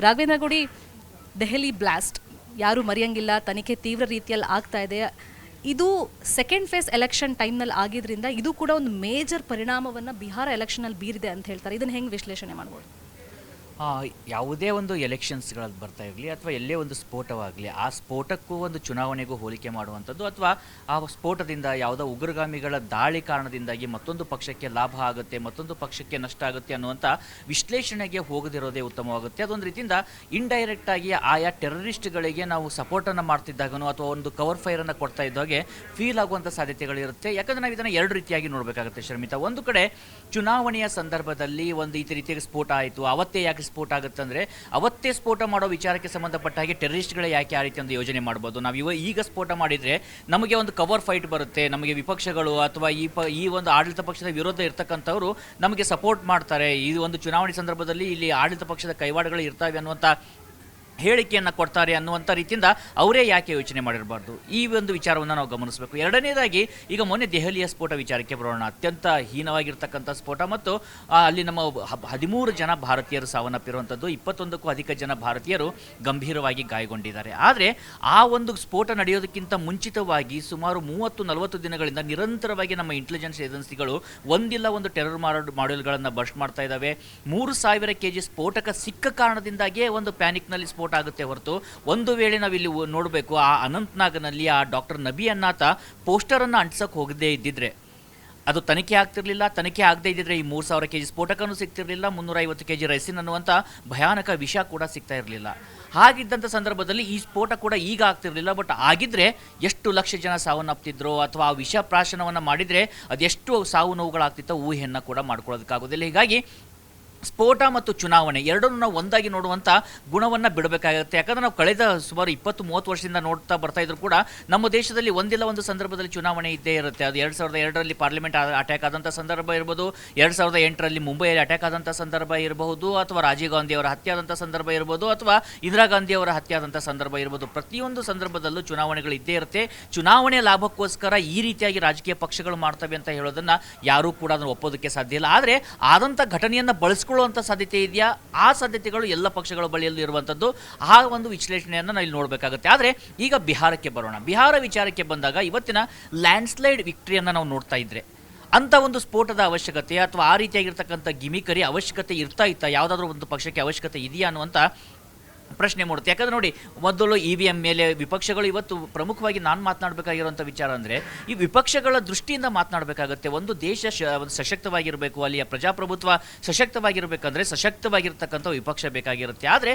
ರಾಘವೇಂದ್ರ ಗುಡಿ, ದೆಹಲಿ ಬ್ಲಾಸ್ಟ್ ಯಾರು ಮರೆಯಂಗಿಲ್ಲ, ತನಿಖೆ ತೀವ್ರ ರೀತಿಯಲ್ಲಿ ಆಗ್ತಾ ಇದೆ. ಇದು ಸೆಕೆಂಡ್ ಫೇಸ್ ಎಲೆಕ್ಷನ್ ಟೈಮ್ನಲ್ಲಿ ಆಗಿದ್ರಿಂದ ಇದು ಕೂಡ ಒಂದು ಮೇಜರ್ ಪರಿಣಾಮವನ್ನು ಬಿಹಾರ ಎಲೆಕ್ಷನಲ್ಲಿ ಬೀರಿದೆ ಅಂತ ಹೇಳ್ತಾರೆ. ಇದನ್ನು ಹೆಂಗೆ ವಿಶ್ಲೇಷಣೆ ಮಾಡ್ಬೋದು? ಯಾವುದೇ ಒಂದು ಎಲೆಕ್ಷನ್ಸ್ಗಳಲ್ಲಿ ಬರ್ತಾ ಇರಲಿ ಅಥವಾ ಎಲ್ಲೇ ಒಂದು ಸ್ಫೋಟವಾಗಲಿ, ಆ ಸ್ಫೋಟಕ್ಕೂ ಒಂದು ಚುನಾವಣೆಗೂ ಹೋಲಿಕೆ ಮಾಡುವಂಥದ್ದು ಅಥವಾ ಆ ಸ್ಫೋಟದಿಂದ ಯಾವುದೋ ಉಗ್ರಗಾಮಿಗಳ ದಾಳಿ ಕಾರಣದಿಂದಾಗಿ ಮತ್ತೊಂದು ಪಕ್ಷಕ್ಕೆ ಲಾಭ ಆಗುತ್ತೆ, ಮತ್ತೊಂದು ಪಕ್ಷಕ್ಕೆ ನಷ್ಟ ಆಗುತ್ತೆ ಅನ್ನುವಂಥ ವಿಶ್ಲೇಷಣೆಗೆ ಹೋಗದಿರೋದೇ ಉತ್ತಮವಾಗುತ್ತೆ. ಅದೊಂದು ರೀತಿಯಿಂದ ಇಂಡೈರೆಕ್ಟ್ ಆಗಿ ಆಯಾ ಟೆರರಿಸ್ಟ್ಗಳಿಗೆ ನಾವು ಸಪೋರ್ಟನ್ನು ಮಾಡ್ತಿದ್ದಾಗನೋ ಅಥವಾ ಒಂದು ಕವರ್ ಫೈರನ್ನು ಕೊಡ್ತಾ ಇದ್ದಾಗೆ ಫೀಲ್ ಆಗುವಂಥ ಸಾಧ್ಯತೆಗಳಿರುತ್ತೆ. ಯಾಕಂದರೆ ನಾವು ಇದನ್ನು ಎರಡು ರೀತಿಯಾಗಿ ನೋಡಬೇಕಾಗುತ್ತೆ ಶರ್ಮಿತಾ. ಒಂದು ಕಡೆ ಚುನಾವಣೆಯ ಸಂದರ್ಭದಲ್ಲಿ ಒಂದು ಈ ರೀತಿಯಾಗಿ ಸ್ಫೋಟ ಆಯಿತು, ಅವತ್ತೇ ಯಾಕೆ ಸ್ಫೋಟ ಆಗುತ್ತೆ ಅಂದರೆ ಅವತ್ತೇ ಸ್ಫೋಟ ಮಾಡೋ ವಿಚಾರಕ್ಕೆ ಸಂಬಂಧಪಟ್ಟ ಹಾಗೆ ಟೆರರಿಸ್ಟ್ಗಳೇ ಯಾಕೆ ಆ ರೀತಿ ಒಂದು ಯೋಜನೆ ಮಾಡ್ಬೋದು. ನಾವು ಈಗ ಸ್ಫೋಟ ಮಾಡಿದರೆ ನಮಗೆ ಒಂದು ಕವರ್ ಫೈಟ್ ಬರುತ್ತೆ, ನಮಗೆ ವಿಪಕ್ಷಗಳು ಅಥವಾ ಈ ಒಂದು ಆಡಳಿತ ಪಕ್ಷದ ವಿರೋಧ ಇರ್ತಕ್ಕಂಥವ್ರು ನಮಗೆ ಸಪೋರ್ಟ್ ಮಾಡ್ತಾರೆ, ಈ ಒಂದು ಚುನಾವಣೆ ಸಂದರ್ಭದಲ್ಲಿ ಇಲ್ಲಿ ಆಡಳಿತ ಪಕ್ಷದ ಕೈವಾಡಗಳು ಇರ್ತವೆ ಅನ್ನುವಂಥ ಹೇಳಿಕೆಯನ್ನು ಕೊಡ್ತಾರೆ ಅನ್ನುವಂಥ ರೀತಿಯಿಂದ ಅವರೇ ಯಾಕೆ ಯೋಚನೆ ಮಾಡಿರಬಾರ್ದು, ಈ ಒಂದು ವಿಚಾರವನ್ನು ನಾವು ಗಮನಿಸಬೇಕು. ಎರಡನೇದಾಗಿ ಈಗ ಮೊನ್ನೆ ದೆಹಲಿಯ ಸ್ಫೋಟ ವಿಚಾರಕ್ಕೆ ಬರೋಣ. ಅತ್ಯಂತ ಹೀನವಾಗಿರ್ತಕ್ಕಂಥ ಸ್ಫೋಟ ಮತ್ತು ಅಲ್ಲಿ ನಮ್ಮ 13 ಜನ ಭಾರತೀಯರು ಸಾವನ್ನಪ್ಪಿರುವಂಥದ್ದು, 21ಕ್ಕೂ ಅಧಿಕ ಜನ ಭಾರತೀಯರು ಗಂಭೀರವಾಗಿ ಗಾಯಗೊಂಡಿದ್ದಾರೆ. ಆದರೆ ಆ ಒಂದು ಸ್ಫೋಟ ನಡೆಯೋದಕ್ಕಿಂತ ಮುಂಚಿತವಾಗಿ ಸುಮಾರು 30-40 ದಿನಗಳಿಂದ ನಿರಂತರವಾಗಿ ನಮ್ಮ ಇಂಟೆಲಿಜೆನ್ಸ್ ಏಜೆನ್ಸಿಗಳು ಒಂದಿಲ್ಲ ಒಂದು ಟೆರರ್ ಮಾಡ್ಯೂಲ್ಗಳನ್ನು ಬರ್ಸ್ಟ್ ಮಾಡ್ತಾ ಇದ್ದಾವೆ. 3000 kg ಸ್ಫೋಟಕ ಸಿಕ್ಕ ಕಾರಣದಿಂದಾಗಿಯೇ ಒಂದು ಪ್ಯಾನಿಕ್ನಲ್ಲಿ ಸ್ಫೋಟ ಆಗುತ್ತೆ ಹೊರತು, ಒಂದು ವೇಳೆ ನಾವಿಲ್ಲಿ ನೋಡಬೇಕು, ಆ ಅನಂತ್ನಾಗ್ನಲ್ಲಿ ಆ ಡಾಕ್ಟರ್ ನಬಿ ಅನ್ನಾತ ಪೋಸ್ಟರನ್ನು ಅಂಟಿಸೋಕೆ ಹೋಗದೇ ಇದ್ದಿದ್ರೆ ಅದು ತನಿಖೆ ಆಗ್ತಿರಲಿಲ್ಲ. ತನಿಖೆ ಆಗದೇ ಇದ್ದಿದ್ರೆ ಈ 3000 kg ಸ್ಫೋಟಕನೂ ಸಿಗ್ತಿರಲಿಲ್ಲ, 350 kg ರೈಸಿನ್ ಅನ್ನುವಂಥ ಭಯಾನಕ ವಿಷ ಕೂಡ ಸಿಗ್ತಾ ಇರಲಿಲ್ಲ. ಹಾಗಿದ್ದಂಥ ಸಂದರ್ಭದಲ್ಲಿ ಈ ಸ್ಫೋಟ ಕೂಡ ಈಗ ಆಗ್ತಿರಲಿಲ್ಲ. ಬಟ್ ಆಗಿದ್ರೆ ಎಷ್ಟು ಲಕ್ಷ ಜನ ಸಾವನ್ನಪ್ತಿದ್ರು ಅಥವಾ ಆ ವಿಷ ಪ್ರಾಶನವನ್ನು ಮಾಡಿದರೆ ಅದೆಷ್ಟು ಸಾವು ನೋವುಗಳಾಗ್ತಿತ್ತೋ ಊಹೆಯನ್ನು ಕೂಡ ಮಾಡ್ಕೊಳ್ಳೋದಕ್ಕಾಗೋದಿಲ್ಲ. ಹೀಗಾಗಿ ಸ್ಫೋಟ ಮತ್ತು ಚುನಾವಣೆ ಎರಡನ್ನೂ ನಾವು ಒಂದಾಗಿ ನೋಡುವಂಥ ಗುಣವನ್ನು ಬಿಡಬೇಕಾಗುತ್ತೆ. ಯಾಕಂದರೆ ನಾವು ಕಳೆದ ಸುಮಾರು 20-30 ವರ್ಷದಿಂದ ನೋಡ್ತಾ ಬರ್ತಾ ಇದ್ರು ಕೂಡ ನಮ್ಮ ದೇಶದಲ್ಲಿ ಒಂದಿಲ್ಲ ಒಂದು ಸಂದರ್ಭದಲ್ಲಿ ಚುನಾವಣೆ ಇದ್ದೇ ಇರುತ್ತೆ. ಅದು 2002ರಲ್ಲಿ ಪಾರ್ಲಿಮೆಂಟ್ ಅಟ್ಯಾಕ್ ಆದಂಥ ಸಂದರ್ಭ ಇರ್ಬೋದು, 2008ರಲ್ಲಿ ಮುಂಬೈಯಲ್ಲಿ ಅಟ್ಯಾಕ್ ಆದಂಥ ಸಂದರ್ಭ ಇರಬಹುದು, ಅಥವಾ ರಾಜೀವ್ ಗಾಂಧಿ ಅವರ ಹತ್ಯೆ ಆದಂಥ ಸಂದರ್ಭ ಇರ್ಬೋದು, ಅಥವಾ ಇಂದಿರಾ ಗಾಂಧಿ ಅವರ ಹತ್ಯೆ ಆದಂಥ ಸಂದರ್ಭ ಇರ್ಬೋದು. ಪ್ರತಿಯೊಂದು ಸಂದರ್ಭದಲ್ಲೂ ಚುನಾವಣೆಗಳು ಇದ್ದೇ ಇರುತ್ತೆ. ಚುನಾವಣೆ ಲಾಭಕ್ಕೋಸ್ಕರ ಈ ರೀತಿಯಾಗಿ ರಾಜಕೀಯ ಪಕ್ಷಗಳು ಮಾಡ್ತವೆ ಅಂತ ಹೇಳೋದನ್ನು ಯಾರೂ ಕೂಡ ಅದನ್ನು ಒಪ್ಪೋದಕ್ಕೆ ಸಾಧ್ಯ ಇಲ್ಲ. ಆದರೆ ಆದಂಥ ಘಟನೆಯನ್ನು ಬಳಸ್ಕೊಳ್ಳುವಂಥ ಸಾಧ್ಯತೆ ಇದೆಯಾ, ಆ ಸಾಧ್ಯತೆಗಳು ಎಲ್ಲ ಪಕ್ಷಗಳ ಬಳಿಯಲ್ಲಿ ಇರುವಂಥದ್ದು. ಆ ಒಂದು ವಿಶ್ಲೇಷಣೆಯನ್ನು ನಾವು ಇಲ್ಲಿ ನೋಡಬೇಕಾಗುತ್ತೆ. ಆದರೆ ಈಗ ಬಿಹಾರಕ್ಕೆ ಬರೋಣ. ಬಿಹಾರ ವಿಚಾರಕ್ಕೆ ಬಂದಾಗ ಇವತ್ತಿನ ಲ್ಯಾಂಡ್ಸ್ಲೈಡ್ ವಿಕ್ಟ್ರಿಯನ್ನು ನಾವು ನೋಡ್ತಾ ಇದ್ರೆ ಅಂಥ ಒಂದು ಸ್ಫೋಟದ ಅವಶ್ಯಕತೆ ಅಥವಾ ಆ ರೀತಿಯಾಗಿರ್ತಕ್ಕಂಥ ಗಿಮಿಕರಿ ಅವಶ್ಯಕತೆ ಇತ್ತಾ ಯಾವುದಾದ್ರೂ ಒಂದು ಪಕ್ಷಕ್ಕೆ ಅವಶ್ಯಕತೆ ಇದೆಯಾ ಅನ್ನುವಂಥ ಪ್ರಶ್ನೆ ಮೂಡುತ್ತೆ. ಯಾಕಂದರೆ ನೋಡಿ, ಮೊದಲು EVM ಮೇಲೆ ವಿಪಕ್ಷಗಳು ಇವತ್ತು ಪ್ರಮುಖವಾಗಿ ನಾನು ಮಾತನಾಡಬೇಕಾಗಿರುವಂಥ ವಿಚಾರ ಅಂದರೆ ಈ ವಿಪಕ್ಷಗಳ ದೃಷ್ಟಿಯಿಂದ ಮಾತನಾಡಬೇಕಾಗುತ್ತೆ. ಒಂದು ದೇಶ ಸಶಕ್ತವಾಗಿರಬೇಕು, ಅಲ್ಲಿಯ ಪ್ರಜಾಪ್ರಭುತ್ವ ಸಶಕ್ತವಾಗಿರಬೇಕಂದ್ರೆ ಸಶಕ್ತವಾಗಿರ್ತಕ್ಕಂಥ ವಿಪಕ್ಷ ಬೇಕಾಗಿರುತ್ತೆ. ಆದರೆ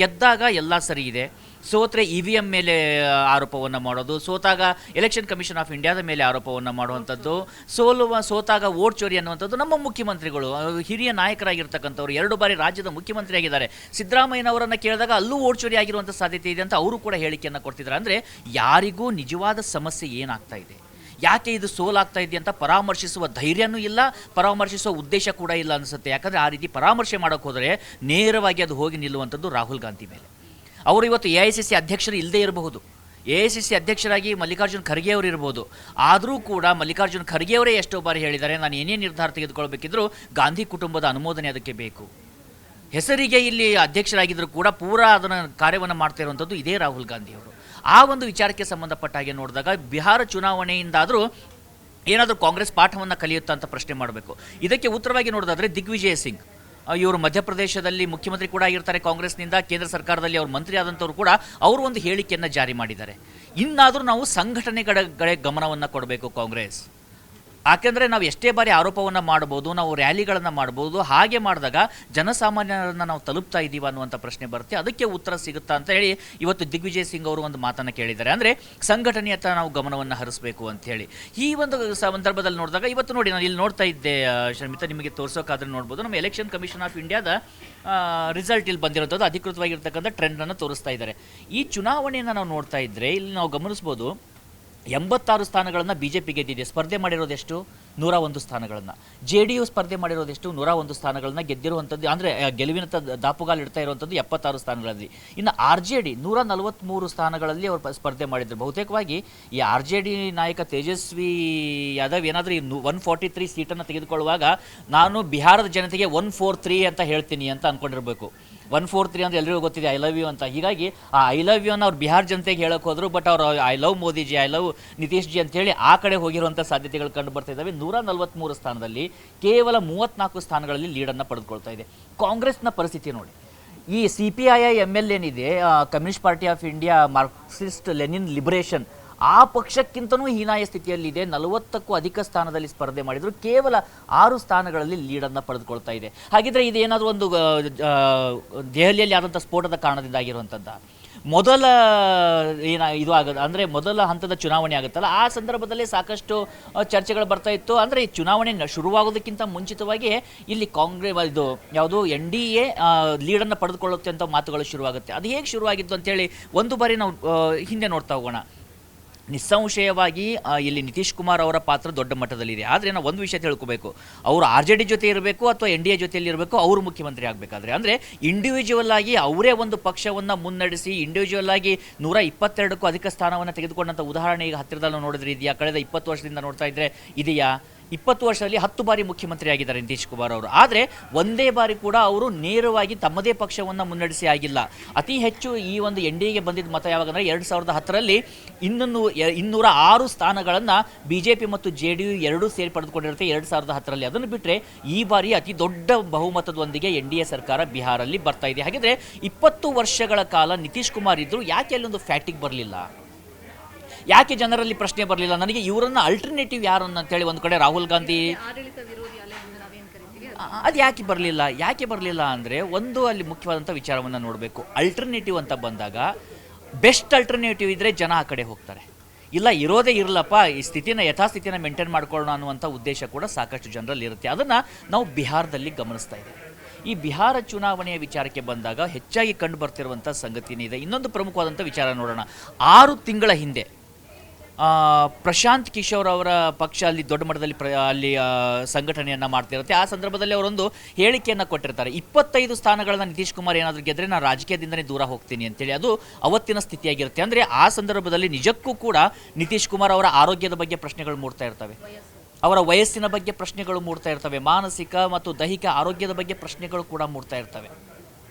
ಗೆದ್ದಾಗ ಎಲ್ಲ ಸರಿ ಇದೆ, ಸೋತ್ರೆ EVM ಮೇಲೆ ಆರೋಪವನ್ನು ಮಾಡೋದು, ಸೋತಾಗ ಎಲೆಕ್ಷನ್ ಕಮಿಷನ್ ಆಫ್ ಇಂಡಿಯಾದ ಮೇಲೆ ಆರೋಪವನ್ನು ಮಾಡುವಂಥದ್ದು, ಸೋತಾಗ ವೋಟ್ ಚೋರಿ ಅನ್ನುವಂಥದ್ದು. ನಮ್ಮ ಮುಖ್ಯಮಂತ್ರಿಗಳು ಹಿರಿಯ ನಾಯಕರಾಗಿರ್ತಕ್ಕಂಥವ್ರು 2 ಬಾರಿ ರಾಜ್ಯದ ಮುಖ್ಯಮಂತ್ರಿ ಆಗಿದ್ದಾರೆ. ಸಿದ್ದರಾಮಯ್ಯನವರನ್ನು ಕೇಳಿದಾಗ ಅಲ್ಲೂ ವೋಟ್ ಚೋರಿ ಆಗಿರುವಂಥ ಸಾಧ್ಯತೆ ಇದೆ ಅಂತ ಅವರು ಕೂಡ ಹೇಳಿಕೆಯನ್ನು ಕೊಡ್ತಿದ್ದಾರೆ. ಅಂದರೆ ಯಾರಿಗೂ ನಿಜವಾದ ಸಮಸ್ಯೆ ಏನಾಗ್ತಾ ಇದೆ, ಯಾಕೆ ಇದು ಸೋಲಾಗ್ತಾ ಇದೆ ಅಂತ ಪರಾಮರ್ಶಿಸುವ ಧೈರ್ಯನೂ ಇಲ್ಲ, ಪರಾಮರ್ಶಿಸುವ ಉದ್ದೇಶ ಕೂಡ ಇಲ್ಲ ಅನಿಸುತ್ತೆ. ಯಾಕಂದರೆ ಆ ರೀತಿ ಪರಾಮರ್ಶೆ ಮಾಡೋಕ್ಕೆ ಹೋದರೆ ನೇರವಾಗಿ ಅದು ಹೋಗಿ ನಿಲ್ಲುವಂಥದ್ದು ರಾಹುಲ್ ಗಾಂಧಿ ಮೇಲೆ. ಅವರು ಇವತ್ತು AICC ಅಧ್ಯಕ್ಷರು ಇಲ್ಲದೇ ಇರಬಹುದು, AICC ಅಧ್ಯಕ್ಷರಾಗಿ ಮಲ್ಲಿಕಾರ್ಜುನ್ ಖರ್ಗೆ ಅವರು ಇರ್ಬೋದು. ಆದರೂ ಕೂಡ ಮಲ್ಲಿಕಾರ್ಜುನ್ ಖರ್ಗೆ ಅವರೇ ಎಷ್ಟೋ ಬಾರಿ ಹೇಳಿದ್ದಾರೆ, ನಾನು ಏನೇ ನಿರ್ಧಾರ ತೆಗೆದುಕೊಳ್ಬೇಕಿದ್ರೂ ಗಾಂಧಿ ಕುಟುಂಬದ ಅನುಮೋದನೆ ಅದಕ್ಕೆ ಬೇಕು. ಹೆಸರಿಗೆ ಇಲ್ಲಿ ಅಧ್ಯಕ್ಷರಾಗಿದ್ದರೂ ಕೂಡ ಪೂರಾ ಅದನ್ನು ಕಾರ್ಯವನ್ನು ಮಾಡ್ತಾ ಇರುವಂಥದ್ದು ಇದೇ ರಾಹುಲ್ ಗಾಂಧಿ ಅವರು. ಆ ಒಂದು ವಿಚಾರಕ್ಕೆ ಸಂಬಂಧಪಟ್ಟ ಹಾಗೆ ನೋಡಿದಾಗ ಬಿಹಾರ ಚುನಾವಣೆಯಿಂದಾದರೂ ಏನಾದರೂ ಕಾಂಗ್ರೆಸ್ ಪಾಠವನ್ನು ಕಲಿಯುತ್ತಾ ಅಂತ ಪ್ರಶ್ನೆ ಮಾಡಬೇಕು. ಇದಕ್ಕೆ ಉತ್ತರವಾಗಿ ನೋಡೋದಾದರೆ ದಿಗ್ವಿಜಯ್ ಸಿಂಗ್ ಇವರು ಮಧ್ಯಪ್ರದೇಶದಲ್ಲಿ ಮುಖ್ಯಮಂತ್ರಿ ಕೂಡ ಆಗಿರ್ತಾರೆ ಕಾಂಗ್ರೆಸ್ನಿಂದ, ಕೇಂದ್ರ ಸರ್ಕಾರದಲ್ಲಿ ಅವರು ಮಂತ್ರಿ ಆದಂಥವ್ರು ಕೂಡ ಅವರು ಒಂದು ಹೇಳಿಕೆಯನ್ನು ಜಾರಿ ಮಾಡಿದ್ದಾರೆ. ಇನ್ನಾದರೂ ನಾವು ಸಂಘಟನೆಗಳ ಗಮನವನ್ನು ಕೊಡಬೇಕು ಕಾಂಗ್ರೆಸ್. ಯಾಕೆಂದರೆ ನಾವು ಎಷ್ಟೇ ಬಾರಿ ಆರೋಪವನ್ನು ಮಾಡ್ಬೋದು, ನಾವು ರ್ಯಾಲಿಗಳನ್ನು ಮಾಡ್ಬೋದು, ಹಾಗೆ ಮಾಡಿದಾಗ ಜನಸಾಮಾನ್ಯರನ್ನು ನಾವು ತಲುಪ್ತಾ ಇದ್ದೀವಿ ಅನ್ನುವಂಥ ಪ್ರಶ್ನೆ ಬರುತ್ತೆ. ಅದಕ್ಕೆ ಉತ್ತರ ಸಿಗುತ್ತಾ ಅಂತ ಹೇಳಿ ಇವತ್ತು ದಿಗ್ವಿಜಯ್ ಸಿಂಗ್ ಅವರು ಒಂದು ಮಾತನ್ನು ಕೇಳಿದ್ದಾರೆ. ಅಂದರೆ ಸಂಘಟನೆಯತ್ತ ನಾವು ಗಮನವನ್ನು ಹರಿಸಬೇಕು ಅಂಥೇಳಿ. ಈ ಒಂದು ಸಂದರ್ಭದಲ್ಲಿ ನೋಡಿದಾಗ ಇವತ್ತು ನೋಡಿ, ನಾನು ಇಲ್ಲಿ ನೋಡ್ತಾ ಇದ್ದೆ ಶರ್ಮಿತಾ, ನಿಮಗೆ ತೋರಿಸೋಕ್ಕಾದ್ರೆ ನೋಡ್ಬೋದು, ನಮ್ಮ ಎಲೆಕ್ಷನ್ ಕಮಿಷನ್ ಆಫ್ ಇಂಡಿಯಾದ ರಿಸಲ್ಟ್ ಇಲ್ಲಿ ಬಂದಿರೋಂಥದ್ದು ಅಧಿಕೃತವಾಗಿರ್ತಕ್ಕಂಥ ಟ್ರೆಂಡನ್ನು ತೋರಿಸ್ತಾ ಇದ್ದಾರೆ. ಈ ಚುನಾವಣೆಯನ್ನು ನಾವು ನೋಡ್ತಾ ಇದ್ದರೆ ಇಲ್ಲಿ ನಾವು ಗಮನಿಸ್ಬೋದು 86 ಸ್ಥಾನಗಳನ್ನು BJP ಗೆದ್ದಿದೆ. ಸ್ಪರ್ಧೆ ಮಾಡಿರೋದೆಷ್ಟು? 101 ಸ್ಥಾನಗಳನ್ನು. JDU ಸ್ಪರ್ಧೆ ಮಾಡಿರೋದೆಷ್ಟು? 101 ಸ್ಥಾನಗಳನ್ನು ಗೆದ್ದಿರುವಂಥದ್ದು. ಅಂದರೆ ಗೆಲುವಿನ ದಾಪುಗಾಲು ಇಡ್ತಾ ಇರುವಂಥದ್ದು 76 ಸ್ಥಾನಗಳಲ್ಲಿ. ಇನ್ನು RJD 143 ಸ್ಥಾನಗಳಲ್ಲಿ ಅವರು ಸ್ಪರ್ಧೆ ಮಾಡಿದ್ರು. ಬಹುತೇಕವಾಗಿ ಈ RJD ನಾಯಕ ತೇಜಸ್ವಿ ಯಾದವ್ ಏನಾದರೂ 143 ಸೀಟನ್ನು ತೆಗೆದುಕೊಳ್ಳುವಾಗ ನಾನು ಬಿಹಾರದ ಜನತೆಗೆ 143 ಅಂತ ಹೇಳ್ತೀನಿ ಅಂತ ಅಂದ್ಕೊಂಡಿರಬೇಕು. 143 ಅಂದರೆ ಎಲ್ಲರಿಗೂ ಗೊತ್ತಿದೆ ಐ ಲವ್ ಯು ಅಂತ. ಹೀಗಾಗಿ ಆ ಐ ಲವ್ ಯು ಅನ್ನು ಅವ್ರು ಬಿಹಾರ್ ಜನತೆಗೆ ಹೇಳೋಕೆ ಹೋದ್ರು, ಬಟ್ ಅವರು I love Modiji, I love Nitish G ಅಂತೇಳಿ ಆ ಕಡೆ ಹೋಗಿರುವಂಥ ಸಾಧ್ಯತೆಗಳು ಕಂಡು ಬರ್ತಾ ಇದ್ದಾವೆ. 143 ಸ್ಥಾನದಲ್ಲಿ ಕೇವಲ 34 ಸ್ಥಾನಗಳಲ್ಲಿ ಲೀಡನ್ನು ಪಡೆದುಕೊಳ್ತಾ ಇದೆ. ಕಾಂಗ್ರೆಸ್ನ ಪರಿಸ್ಥಿತಿ ನೋಡಿ, ಈ CPI ML ಏನಿದೆ, communist party of India Marxist Lenin liberation, ಆ ಪಕ್ಷಕ್ಕಿಂತನೂ ಹೀನಾಯ ಸ್ಥಿತಿಯಲ್ಲಿದೆ. 40ಕ್ಕೂ ಅಧಿಕ ಸ್ಥಾನದಲ್ಲಿ ಸ್ಪರ್ಧೆ ಮಾಡಿದ್ರು, ಕೇವಲ 6 ಸ್ಥಾನಗಳಲ್ಲಿ ಲೀಡನ್ನು ಪಡೆದುಕೊಳ್ತಾ ಇದೆ. ಹಾಗಿದ್ರೆ ಇದೇನಾದರೂ ಒಂದು ದೆಹಲಿಯಲ್ಲಿ ಆದಂಥ ಸ್ಫೋಟದ ಕಾರಣದಿಂದ ಆಗಿರುವಂಥದ್ದು. ಮೊದಲ ಇದು ಆಗೋದು ಅಂದರೆ ಮೊದಲ ಹಂತದ ಚುನಾವಣೆ ಆಗುತ್ತಲ್ಲ, ಆ ಸಂದರ್ಭದಲ್ಲೇ ಸಾಕಷ್ಟು ಚರ್ಚೆಗಳು ಬರ್ತಾ ಇತ್ತು. ಅಂದರೆ ಈ ಚುನಾವಣೆ ಶುರುವಾಗೋದಕ್ಕಿಂತ ಮುಂಚಿತವಾಗಿ ಇಲ್ಲಿ ಕಾಂಗ್ರೆಸ್ ಇದು ಯಾವುದು NDA ಲೀಡನ್ನು ಪಡೆದುಕೊಳ್ಳುತ್ತೆ ಅಂತ ಮಾತುಗಳು ಶುರುವಾಗುತ್ತೆ. ಅದು ಹೇಗೆ ಶುರುವಾಗಿತ್ತು ಅಂತೇಳಿ ಒಂದು ಬಾರಿ ನಾವು ಹಿಂದೆ ನೋಡ್ತಾ ಹೋಗೋಣ. ನಿಸ್ಸಂಶಯವಾಗಿ ಇಲ್ಲಿ ನಿತೀಶ್ ಕುಮಾರ್ ಅವರ ಪಾತ್ರ ದೊಡ್ಡ ಮಟ್ಟದಲ್ಲಿದೆ. ಆದರೆ ನಾವು ಒಂದು ವಿಷಯ ತಿಳ್ಕೋಬೇಕು, ಅವರು RJD ಜೊತೆ ಇರಬೇಕು ಅಥವಾ NDA ಜೊತೆಯಲ್ಲಿ ಇರಬೇಕು, ಅವರು ಮುಖ್ಯಮಂತ್ರಿ ಆಗಬೇಕಾದ್ರೆ. ಅಂದರೆ ಇಂಡಿವಿಜುವಲ್ ಆಗಿ ಅವರೇ ಒಂದು ಪಕ್ಷವನ್ನು ಮುನ್ನಡೆಸಿ ಇಂಡಿವಿಜುವಲ್ ಆಗಿ 122ಕ್ಕೂ ಅಧಿಕ ಸ್ಥಾನವನ್ನು ತೆಗೆದುಕೊಂಡಂಥ ಉದಾಹರಣೆ ಈಗ ಹತ್ತಿರದಲ್ಲಿ ನೋಡಿದ್ರೆ ಇದೆಯಾ? ಕಳೆದ 20 ವರ್ಷದಿಂದ ನೋಡ್ತಾ ಇದ್ದರೆ ಇದೆಯಾ? 20 ವರ್ಷದಲ್ಲಿ 10 ಬಾರಿ ಮುಖ್ಯಮಂತ್ರಿ ಆಗಿದ್ದಾರೆ ನಿತೀಶ್ ಕುಮಾರ್ ಅವರು. ಆದರೆ ಒಂದೇ ಬಾರಿ ಕೂಡ ಅವರು ನೇರವಾಗಿ ತಮ್ಮದೇ ಪಕ್ಷವನ್ನು ಮುನ್ನಡೆಸಿ ಆಗಿಲ್ಲ. ಅತಿ ಹೆಚ್ಚು ಈ ಒಂದು NDAಗೆ ಬಂದಿದ್ದ ಮತ ಯಾವಾಗಂದರೆ 2010ರಲ್ಲಿ 206 ಸ್ಥಾನಗಳನ್ನು BJP ಮತ್ತು JDU ಎರಡೂ ಸೇರಿ ಪಡೆದುಕೊಂಡಿರುತ್ತೆ 2010ರಲ್ಲಿ. ಅದನ್ನು ಬಿಟ್ಟರೆ ಈ ಬಾರಿ ಅತಿ ದೊಡ್ಡ ಬಹುಮತದೊಂದಿಗೆ NDA ಸರ್ಕಾರ ಬಿಹಾರಲ್ಲಿ ಬರ್ತಾ ಇದೆ. ಹಾಗಿದ್ರೆ 20 ವರ್ಷಗಳ ಕಾಲ ನಿತೀಶ್ ಕುಮಾರ್ ಇದ್ದರು, ಯಾಕೆ ಅಲ್ಲೊಂದು ಫ್ಯಾಟಿಗ್ ಬರಲಿಲ್ಲ? ಯಾಕೆ ಜನರಲ್ಲಿ ಪ್ರಶ್ನೆ ಬರಲಿಲ್ಲ, ನನಗೆ ಇವರನ್ನ ಅಲ್ಟರ್ನೇಟಿವ್ ಯಾರು ಅಂತೇಳಿ? ಒಂದು ಕಡೆ ರಾಹುಲ್ ಗಾಂಧಿ, ಅದು ಯಾಕೆ ಬರಲಿಲ್ಲ ಅಂದರೆ ಒಂದು ಅಲ್ಲಿ ಮುಖ್ಯವಾದಂಥ ವಿಚಾರವನ್ನು ನೋಡಬೇಕು. ಅಲ್ಟರ್ನೇಟಿವ್ ಅಂತ ಬಂದಾಗ ಬೆಸ್ಟ್ ಅಲ್ಟರ್ನೇಟಿವ್ ಇದ್ದರೆ ಜನ ಆ ಕಡೆ ಹೋಗ್ತಾರೆ. ಇಲ್ಲ ಇರೋದೇ ಇರಲಪ್ಪ, ಈ ಯಥಾಸ್ಥಿತಿನ ಮೇಂಟೈನ್ ಮಾಡ್ಕೊಳ್ಳೋಣ ಅನ್ನುವಂಥ ಉದ್ದೇಶ ಕೂಡ ಸಾಕಷ್ಟು ಜನರಲ್ಲಿ ಇರುತ್ತೆ. ಅದನ್ನು ನಾವು ಬಿಹಾರದಲ್ಲಿ ಗಮನಿಸ್ತಾ ಇದ್ದೇವೆ. ಈ ಬಿಹಾರ ಚುನಾವಣೆಯ ವಿಚಾರಕ್ಕೆ ಬಂದಾಗ ಹೆಚ್ಚಾಗಿ ಕಂಡು ಬರ್ತಿರುವಂಥ ಸಂಗತಿನೇ ಇದೆ. ಇನ್ನೊಂದು ಪ್ರಮುಖವಾದಂಥ ವಿಚಾರ ನೋಡೋಣ. 6 ತಿಂಗಳ ಹಿಂದೆ ಪ್ರಶಾಂತ್ ಕಿಶೋರ್ ಅವರ ಪಕ್ಷ ಅಲ್ಲಿ ದೊಡ್ಡ ಮಟ್ಟದಲ್ಲಿ ಅಲ್ಲಿ ಸಂಘಟನೆಯನ್ನು ಮಾಡ್ತಿರುತ್ತೆ. ಆ ಸಂದರ್ಭದಲ್ಲಿ ಅವರೊಂದು ಹೇಳಿಕೆಯನ್ನು ಕೊಟ್ಟಿರ್ತಾರೆ, 25 ಸ್ಥಾನಗಳನ್ನು ನಿತೀಶ್ ಕುಮಾರ್ ಏನಾದರೂ ಗೆದ್ದರೆ ನಾನು ರಾಜಕೀಯದಿಂದಲೇ ದೂರ ಹೋಗ್ತೀನಿ ಅಂತೇಳಿ. ಅದು ಅವತ್ತಿನ ಸ್ಥಿತಿಯಾಗಿರುತ್ತೆ. ಅಂದರೆ ಆ ಸಂದರ್ಭದಲ್ಲಿ ನಿಜಕ್ಕೂ ಕೂಡ ನಿತೀಶ್ ಕುಮಾರ್ ಅವರ ಆರೋಗ್ಯದ ಬಗ್ಗೆ ಪ್ರಶ್ನೆಗಳು ಮೂಡ್ತಾ ಇರ್ತವೆ, ಅವರ ವಯಸ್ಸಿನ ಬಗ್ಗೆ ಪ್ರಶ್ನೆಗಳು ಮೂಡ್ತಾ ಇರ್ತವೆ, ಮಾನಸಿಕ ಮತ್ತು ದೈಹಿಕ ಆರೋಗ್ಯದ ಬಗ್ಗೆ ಪ್ರಶ್ನೆಗಳು ಕೂಡ ಮೂಡ್ತಾ ಇರ್ತವೆ.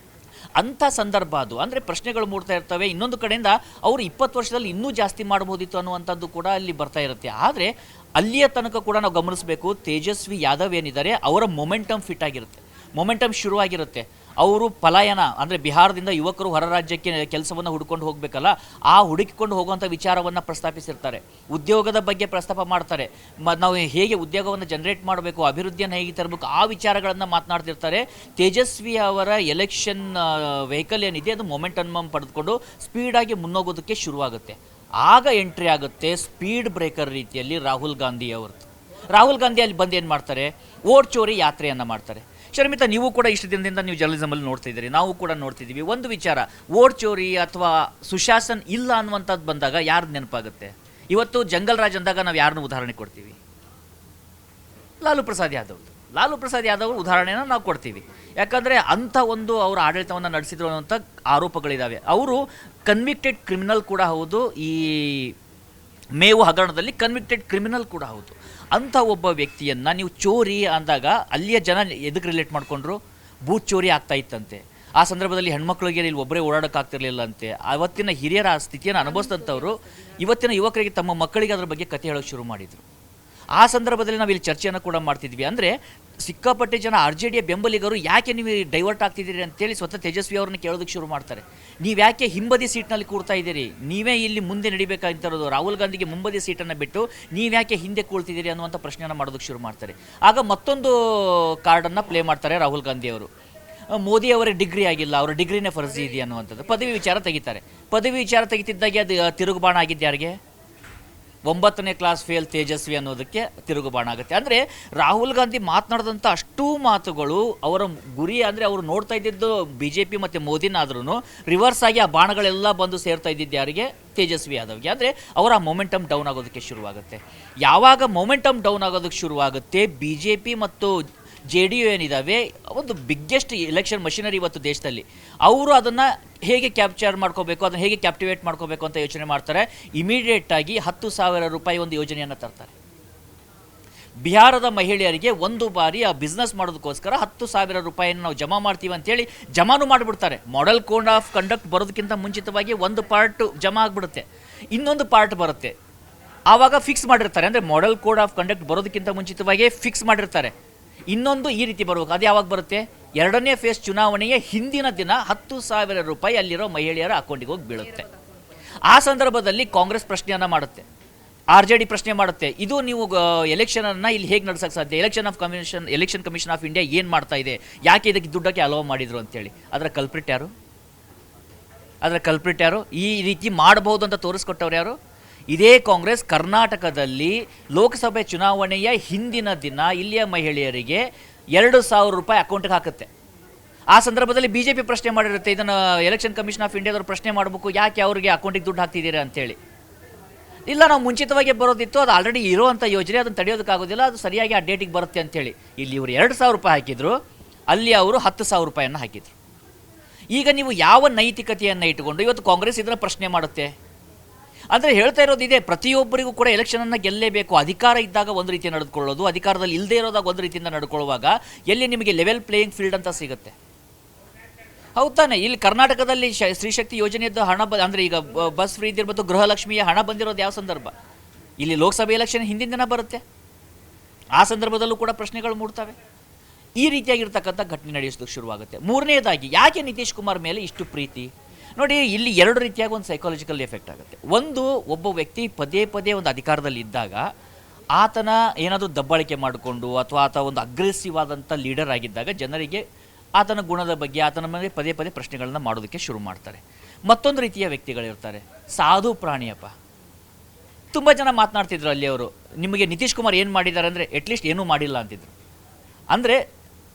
ಅಂಥ ಸಂದರ್ಭ ಅದು. ಅಂದರೆ ಪ್ರಶ್ನೆಗಳು ಮೂಡ್ತಾ ಇರ್ತವೆ. ಇನ್ನೊಂದು ಕಡೆಯಿಂದ ಅವರು 20 ವರ್ಷದಲ್ಲಿ ಇನ್ನೂ ಜಾಸ್ತಿ ಮಾಡ್ಬೋದಿತ್ತು ಅನ್ನುವಂಥದ್ದು ಕೂಡ ಅಲ್ಲಿ ಬರ್ತಾ ಇರುತ್ತೆ. ಆದರೆ ಅಲ್ಲಿಯ ತನಕ ಕೂಡ ನಾವು ಗಮನಿಸಬೇಕು, ತೇಜಸ್ವಿ ಯಾದವ್ ಏನಿದ್ದಾರೆ ಅವರ ಮೊಮೆಂಟಮ್ ಫಿಟ್ ಆಗಿರುತ್ತೆ, ಮೊಮೆಂಟಮ್ ಶುರುವಾಗಿರುತ್ತೆ. ಅವರು ಪಲಾಯನ ಅಂದರೆ ಬಿಹಾರದಿಂದ ಯುವಕರು ಹೊರ ರಾಜ್ಯಕ್ಕೆ ಕೆಲಸವನ್ನು ಹುಡ್ಕೊಂಡು ಹೋಗಬೇಕಲ್ಲ, ಆ ಹುಡುಕಿಕೊಂಡು ಹೋಗುವಂಥ ವಿಚಾರವನ್ನು ಪ್ರಸ್ತಾಪಿಸಿರ್ತಾರೆ. ಉದ್ಯೋಗದ ಬಗ್ಗೆ ಪ್ರಸ್ತಾಪ ಮಾಡ್ತಾರೆ, ನಾವು ಹೇಗೆ ಉದ್ಯೋಗವನ್ನು ಜನರೇಟ್ ಮಾಡಬೇಕು, ಅಭಿವೃದ್ಧಿಯನ್ನು ಹೇಗೆ ತರಬೇಕು, ಆ ವಿಚಾರಗಳನ್ನು ಮಾತನಾಡ್ತಿರ್ತಾರೆ. ತೇಜಸ್ವಿ ಅವರ ಎಲೆಕ್ಷನ್ ವೆಹಿಕಲ್ ಏನಿದೆ ಅದು ಮೊಮೆಂಟಮ್ ಪಡೆದುಕೊಂಡು ಸ್ಪೀಡಾಗಿ ಮುನ್ನೋಗೋದಕ್ಕೆ ಶುರುವಾಗುತ್ತೆ. ಆಗ ಎಂಟ್ರಿ ಆಗುತ್ತೆ ಸ್ಪೀಡ್ ಬ್ರೇಕರ್ ರೀತಿಯಲ್ಲಿ ರಾಹುಲ್ ಗಾಂಧಿ ಅವ್ರದ್ದು. ರಾಹುಲ್ ಗಾಂಧಿ ಅಲ್ಲಿ ಬಂದು ಏನು ಮಾಡ್ತಾರೆ, ಓಟ್ ಚೋರಿ ಯಾತ್ರೆಯನ್ನು ಮಾಡ್ತಾರೆ. ಶರ್ಮಿತಾ, ನೀವು ಕೂಡ ಇಷ್ಟು ದಿನದಿಂದ ನೀವು ಜರ್ನಲಿಸಮಲ್ಲಿ ನೋಡ್ತಾ ಇದ್ದೀರಿ, ನಾವು ಕೂಡ ನೋಡ್ತಿದ್ದೀವಿ. ಒಂದು ವಿಚಾರ, ಓಟ್ ಚೋರಿ ಅಥವಾ ಸುಶಾಸನ್ ಇಲ್ಲ ಅನ್ನುವಂಥದ್ದು ಬಂದಾಗ ಯಾರ್ದು ನೆನಪಾಗುತ್ತೆ? ಇವತ್ತು ಜಂಗಲ್ ರಾಜ್ ಅಂದಾಗ ನಾವು ಯಾರನ್ನು ಉದಾಹರಣೆ ಕೊಡ್ತೀವಿ? ಲಾಲು ಪ್ರಸಾದ್ ಯಾದವ್ ಉದಾಹರಣೆನ ನಾವು ಕೊಡ್ತೀವಿ. ಯಾಕಂದರೆ ಅಂಥ ಒಂದು ಅವರ ಆಡಳಿತವನ್ನು ನಡೆಸಿದ್ರು ಅನ್ನುವಂಥ ಆರೋಪಗಳಿದ್ದಾವೆ. ಅವರು ಕನ್ವಿಕ್ಟೆಡ್ ಕ್ರಿಮಿನಲ್ ಕೂಡ ಹೌದು, ಈ ಮೇವು ಹಗರಣದಲ್ಲಿ ಕನ್ವಿಕ್ಟೆಡ್ ಕ್ರಿಮಿನಲ್ ಕೂಡ ಹೌದು. ಅಂಥ ಒಬ್ಬ ವ್ಯಕ್ತಿಯನ್ನು ನೀವು ಚೋರಿ ಅಂದಾಗ ಅಲ್ಲಿಯ ಜನ ಎದಕ್ಕೆ ರಿಲೇಟ್ ಮಾಡಿಕೊಂಡ್ರು? ಬೂತ್ ಚೋರಿ ಆಗ್ತಾ ಇತ್ತಂತೆ. ಆ ಸಂದರ್ಭದಲ್ಲಿ ಹೆಣ್ಮಕ್ಳಿಗೆ ಇಲ್ಲಿ ಒಬ್ಬರೇ ಓಡಾಡೋಕ್ಕಾಗ್ತಿರ್ಲಿಲ್ಲ ಅಂತೆ. ಅವತ್ತಿನ ಹಿರಿಯರ ಆ ಸ್ಥಿತಿಯನ್ನು ಅನುಭವಿಸಿದಂಥವ್ರು ಇವತ್ತಿನ ಯುವಕರಿಗೆ ತಮ್ಮ ಮಕ್ಕಳಿಗೆ ಅದರ ಬಗ್ಗೆ ಕಥೆ ಹೇಳೋಕ್ಕೆ ಶುರು ಮಾಡಿದರು. ಆ ಸಂದರ್ಭದಲ್ಲಿ ನಾವು ಇಲ್ಲಿ ಚರ್ಚೆಯನ್ನು ಕೂಡ ಮಾಡ್ತಿದ್ವಿ. ಅಂದರೆ ಸಿಕ್ಕಾಪಟ್ಟೆ ಜನ RJDಯ ಬೆಂಬಲಿಗರು ಯಾಕೆ ನೀವು ಡೈವರ್ಟ್ ಆಗ್ತಿದ್ದೀರಿ ಅಂತೇಳಿ ಸ್ವತಃ ತೇಜಸ್ವಿ ಅವ್ರನ್ನ ಕೇಳೋದಕ್ಕೆ ಶುರು ಮಾಡ್ತಾರೆ. ನೀವು ಯಾಕೆ ಹಿಂಬದಿ ಸೀಟ್ನಲ್ಲಿ ಕೂರ್ತಾ ಇದ್ದೀರಿ, ನೀವೇ ಇಲ್ಲಿ ಮುಂದೆ ನಡಿಬೇಕಾಗಿರೋದು, ರಾಹುಲ್ ಗಾಂಧಿಗೆ ಮುಂಬದಿ ಸೀಟನ್ನು ಬಿಟ್ಟು ನೀವು ಯಾಕೆ ಹಿಂದೆ ಕೂಳ್ತಿದ್ದೀರಿ ಅನ್ನುವಂಥ ಪ್ರಶ್ನೆಯನ್ನು ಮಾಡೋದಕ್ಕೆ ಶುರು ಮಾಡ್ತಾರೆ. ಆಗ ಮತ್ತೊಂದು ಕಾರ್ಡನ್ನು ಪ್ಲೇ ಮಾಡ್ತಾರೆ ರಾಹುಲ್ ಗಾಂಧಿ ಅವರು. ಮೋದಿ ಅವರ ಡಿಗ್ರಿ ಆಗಿಲ್ಲ, ಅವರ ಡಿಗ್ರಿನೇ ಫರ್ಜಿ ಇದೆಯಾ ಅನ್ನುವಂಥದ್ದು ಪದವಿ ವಿಚಾರ ತೆಗಿತಾರೆ. ಪದವಿ ವಿಚಾರ ತೆಗಿತಿದ್ದಾಗೆ ಅದು ತಿರುಗುಬಾಣ ಆಗಿದ್ದು ಯಾರಿಗೆ? 9ನೇ ಕ್ಲಾಸ್ ಫೇಲ್ ತೇಜಸ್ವಿ ಅನ್ನೋದಕ್ಕೆ ತಿರುಗುಬಾಣ ಆಗುತ್ತೆ. ಅಂದರೆ ರಾಹುಲ್ ಗಾಂಧಿ ಮಾತನಾಡಿದಂಥ ಅಷ್ಟೂ ಮಾತುಗಳು ಅವರ ಗುರಿ, ಅಂದರೆ ಅವರು ನೋಡ್ತಾ ಇದ್ದಿದ್ದು BJP ಮತ್ತು ಮೋದಿನಾದ್ರೂ ರಿವರ್ಸ್ ಆಗಿ ಆ ಬಾಣಗಳೆಲ್ಲ ಬಂದು ಸೇರ್ತಾ ಇದ್ದಿದ್ದು ಯಾರಿಗೆ? ತೇಜಸ್ವಿ ಯಾದವ್ಗೆ. ಅಂದರೆ ಅವರ ಮೊಮೆಂಟಮ್ ಡೌನ್ ಆಗೋದಕ್ಕೆ ಶುರುವಾಗುತ್ತೆ. ಯಾವಾಗ ಮೊಮೆಂಟಮ್ ಡೌನ್ ಆಗೋದಕ್ಕೆ ಶುರುವಾಗುತ್ತೆ, BJP ಮತ್ತು JDU ಏನಿದ್ದಾವೆ ಒಂದು ಬಿಗ್ಗೆಸ್ಟ್ ಎಲೆಕ್ಷನ್ ಮಷಿನರಿ ಇವತ್ತು ದೇಶದಲ್ಲಿ, ಅವರು ಅದನ್ನು ಹೇಗೆ ಕ್ಯಾಪ್ಚರ್ ಮಾಡ್ಕೋಬೇಕು, ಅದನ್ನು ಹೇಗೆ ಕ್ಯಾಪ್ಟಿವೇಟ್ ಮಾಡ್ಕೋಬೇಕು ಅಂತ ಯೋಚನೆ ಮಾಡ್ತಾರೆ. ಇಮಿಡಿಯೇಟಾಗಿ 10,000 ರೂಪಾಯಿ ಒಂದು ಯೋಜನೆಯನ್ನು ತರ್ತಾರೆ. ಬಿಹಾರದ ಮಹಿಳೆಯರಿಗೆ ಒಂದು ಬಾರಿ ಆ ಬಿಸ್ನೆಸ್ ಮಾಡೋದಕ್ಕೋಸ್ಕರ 10,000 ರೂಪಾಯಿನ ನಾವು ಜಮಾ ಮಾಡ್ತೀವಿ ಅಂತೇಳಿ ಜಮಾನು ಮಾಡಿಬಿಡ್ತಾರೆ. ಮಾಡೆಲ್ ಕೋಡ್ ಆಫ್ ಕಂಡಕ್ಟ್ ಬರೋದಕ್ಕಿಂತ ಮುಂಚಿತವಾಗಿ ಒಂದು ಪಾರ್ಟ್ ಜಮಾ ಆಗಿಬಿಡುತ್ತೆ, ಇನ್ನೊಂದು ಪಾರ್ಟ್ ಬರುತ್ತೆ. ಆವಾಗ ಫಿಕ್ಸ್ ಮಾಡಿರ್ತಾರೆ, ಅಂದರೆ ಮಾಡೆಲ್ ಕೋಡ್ ಆಫ್ ಕಂಡಕ್ಟ್ ಬರೋದಕ್ಕಿಂತ ಮುಂಚಿತವಾಗಿ ಫಿಕ್ಸ್ ಮಾಡಿರ್ತಾರೆ. ಇನ್ನೊಂದು ಈ ರೀತಿ ಬರಬೇಕು, ಅದು ಯಾವಾಗ ಬರುತ್ತೆ? 2ನೇ ಫೇಸ್ ಚುನಾವಣೆಯ ಹಿಂದಿನ ದಿನ 10,000 ರೂಪಾಯಿ ಅಲ್ಲಿರೋ ಮಹಿಳೆಯರ ಅಕೌಂಟಿಗೆ ಹೋಗಿ ಬೀಳುತ್ತೆ. ಆ ಸಂದರ್ಭದಲ್ಲಿ ಕಾಂಗ್ರೆಸ್ ಪ್ರಶ್ನೆಯನ್ನು ಮಾಡುತ್ತೆ, RJD ಪ್ರಶ್ನೆ ಮಾಡುತ್ತೆ, ಇದು ನೀವು ಎಲೆಕ್ಷನನ್ನು ಇಲ್ಲಿ ಹೇಗೆ ನಡೆಸೋಕ್ಕೆ ಸಾಧ್ಯ? ಎಲೆಕ್ಷನ್ ಕಮಿಷನ್ ಆಫ್ ಇಂಡಿಯಾ ಏನು ಮಾಡ್ತಾ ಇದೆ, ಯಾಕೆ ಇದಕ್ಕೆ ದುಡ್ಡಕ್ಕೆ ಅಲೋ ಮಾಡಿದ್ರು ಅಂತೇಳಿ. ಅದರ ಕಲ್ಪ್ರಿಟ್ ಯಾರು? ಈ ರೀತಿ ಮಾಡಬಹುದು ಅಂತ ತೋರಿಸ್ಕೊಟ್ಟವ್ರು ಯಾರು? ಇದೇ ಕಾಂಗ್ರೆಸ್ ಕರ್ನಾಟಕದಲ್ಲಿ ಲೋಕಸಭೆ ಚುನಾವಣೆಯ ಹಿಂದಿನ ದಿನ ಇಲ್ಲಿಯ ಮಹಿಳೆಯರಿಗೆ 2,000 ರೂಪಾಯಿ ಅಕೌಂಟಿಗೆ ಹಾಕುತ್ತೆ. ಆ ಸಂದರ್ಭದಲ್ಲಿ BJP ಪ್ರಶ್ನೆ ಮಾಡಿರುತ್ತೆ, ಇದನ್ನು ಎಲೆಕ್ಷನ್ ಕಮಿಷನ್ ಆಫ್ ಇಂಡಿಯಾದವ್ರು ಪ್ರಶ್ನೆ ಮಾಡಬೇಕು, ಯಾಕೆ ಅವರಿಗೆ ಅಕೌಂಟಿಗೆ ದುಡ್ಡು ಹಾಕ್ತಿದ್ದೀರಾ ಅಂತೇಳಿ. ಇಲ್ಲ, ನಾವು ಮುಂಚಿತವಾಗಿ ಬರೋದಿತ್ತು, ಅದು ಆಲ್ರೆಡಿ ಇರೋವಂಥ ಯೋಜನೆ, ಅದನ್ನು ತಡೆಯೋದಕ್ಕಾಗೋದಿಲ್ಲ, ಅದು ಸರಿಯಾಗಿ ಆ ಡೇಟಿಗೆ ಬರುತ್ತೆ ಅಂತೇಳಿ. ಇಲ್ಲಿ ಇವರು 2,000 ರೂಪಾಯಿ ಹಾಕಿದ್ರು, ಅಲ್ಲಿ ಅವರು 10,000 ರೂಪಾಯಿಯನ್ನು ಹಾಕಿದ್ರು. ಈಗ ನೀವು ಯಾವ ನೈತಿಕತೆಯನ್ನು ಇಟ್ಟುಕೊಂಡು ಇವತ್ತು ಕಾಂಗ್ರೆಸ್ ಇದನ್ನು ಪ್ರಶ್ನೆ ಮಾಡುತ್ತೆ? ಅಂದರೆ ಹೇಳ್ತಾ ಇರೋದು ಇದೆ, ಪ್ರತಿಯೊಬ್ಬರಿಗೂ ಕೂಡ ಎಲೆಕ್ಷನನ್ನು ಗೆಲ್ಲೇಬೇಕು. ಅಧಿಕಾರ ಇದ್ದಾಗ ಒಂದು ರೀತಿ ನಡೆದುಕೊಳ್ಳೋದು, ಅಧಿಕಾರದಲ್ಲಿ ಇಲ್ಲದೇ ಇರೋದಾಗ ಒಂದು ರೀತಿಯಿಂದ ನಡ್ಕೊಳ್ಳುವಾಗ ಎಲ್ಲಿ ನಿಮಗೆ ಲೆವೆಲ್ ಪ್ಲೇಯಿಂಗ್ ಫೀಲ್ಡ್ ಅಂತ ಸಿಗುತ್ತೆ? ಹೌದು ತಾನೆ? ಇಲ್ಲಿ ಕರ್ನಾಟಕದಲ್ಲಿ ಸ್ತ್ರೀಶಕ್ತಿ ಯೋಜನೆಯದ್ದು ಹಣ ಅಂದರೆ ಈಗ ಬಸ್ ಫ್ರೀ ಇದ್ದಿರ್ಬೋದು, ಗೃಹಲಕ್ಷ್ಮಿಯ ಹಣ ಬಂದಿರೋದು ಯಾವ ಸಂದರ್ಭ? ಇಲ್ಲಿ ಲೋಕಸಭೆ ಎಲೆಕ್ಷನ್ ಹಿಂದಿನ ದಿನ ಬರುತ್ತೆ. ಆ ಸಂದರ್ಭದಲ್ಲೂ ಕೂಡ ಪ್ರಶ್ನೆಗಳು ಮೂಡ್ತವೆ. ಈ ರೀತಿಯಾಗಿರ್ತಕ್ಕಂಥ ಘಟನೆ ನಡೆಯೋದಕ್ಕೆ ಶುರುವಾಗುತ್ತೆ. ಮೂರನೇದಾಗಿ, ಯಾಕೆ ನಿತೀಶ್ ಕುಮಾರ್ ಮೇಲೆ ಇಷ್ಟು ಪ್ರೀತಿ? ನೋಡಿ, ಇಲ್ಲಿ 2 ರೀತಿಯಾಗಿ ಒಂದು ಸೈಕಾಲಜಿಕಲ್ ಎಫೆಕ್ಟ್ ಆಗುತ್ತೆ. ಒಂದು, ಒಬ್ಬ ವ್ಯಕ್ತಿ ಪದೇ ಪದೇ ಒಂದು ಅಧಿಕಾರದಲ್ಲಿ ಇದ್ದಾಗ ಆತನ ಏನಾದರೂ ದಬ್ಬಾಳಿಕೆ ಮಾಡಿಕೊಂಡು ಅಥವಾ ಆತ ಒಂದು ಅಗ್ರೆಸಿವ್ ಆದಂಥ ಲೀಡರ್ ಆಗಿದ್ದಾಗ ಜನರಿಗೆ ಆತನ ಗುಣದ ಬಗ್ಗೆ, ಆತನ ಮೇಲೆ ಪದೇ ಪದೇ ಪ್ರಶ್ನೆಗಳನ್ನ ಮಾಡೋದಕ್ಕೆ ಶುರು ಮಾಡ್ತಾರೆ. ಮತ್ತೊಂದು ರೀತಿಯ ವ್ಯಕ್ತಿಗಳಿರ್ತಾರೆ, ಸಾಧು ಪ್ರಾಣಿಯಪ್ಪ. ತುಂಬ ಜನ ಮಾತನಾಡ್ತಿದ್ರು ಅಲ್ಲಿ ಅವರು, ನಿಮಗೆ ನಿತೀಶ್ ಕುಮಾರ್ ಏನು ಮಾಡಿದ್ದಾರೆ ಅಂದರೆ ಅಟ್ಲೀಸ್ಟ್ ಏನೂ ಮಾಡಿಲ್ಲ ಅಂತಿದ್ರು. ಅಂದರೆ